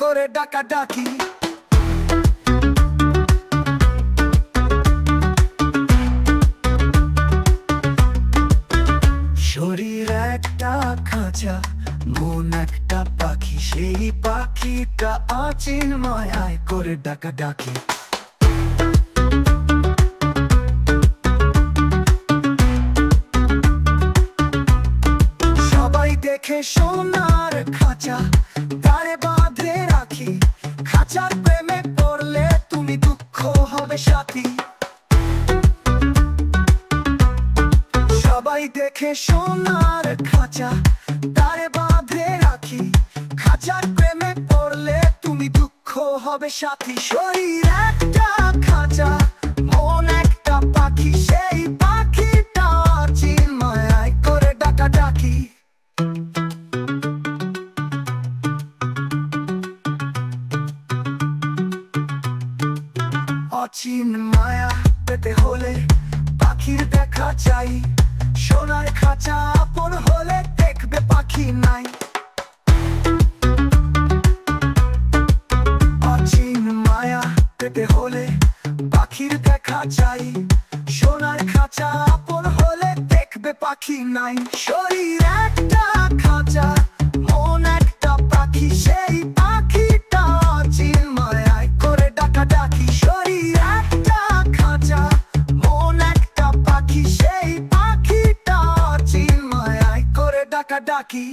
করে ডাকাডাকি। শরীর একটা খাঁচা, মন একটা পাখি, সেই পাখিটা অচিন্ময় আয় করে ডাকাডাকি। সবাই দেখে সোনার খাঁচা, তারে বাঁধে রাখি, খাঁচার প্রেমে পড়লে তুমি দুঃখ হবে সাথী। সবাই দেখে সোনার খাঁচা, তারে বাঁধে রাখি, খাঁচার প্রেমে পড়লে তুমি দুঃখ হবে সাথী। শরীর একটা খাঁচা, মন একটা পাখি, সেই পাখিটা চিন্ময় আয় করে ডাকাডাকি। অচিন মায়া পেতে হলে পাখির দেখা চাই, সোনার খাঁচা আপন হলে দেখবে পাখি নাই। অচিন মায়া পেতে হলে পাখির দেখা চাই, সোনার খাঁচা আপন হলে দেখবে পাখি নাই। শরীর একটা খাঁচা, মন একটা পাখি, সেই পাখিটা চিন্ময় আয় করে ডাকাডাকি। শরীর একটা খাঁচা, মন একটা পাখি, সেই পাখিটা চিন্ময় আয় করে ডাকাডাকি।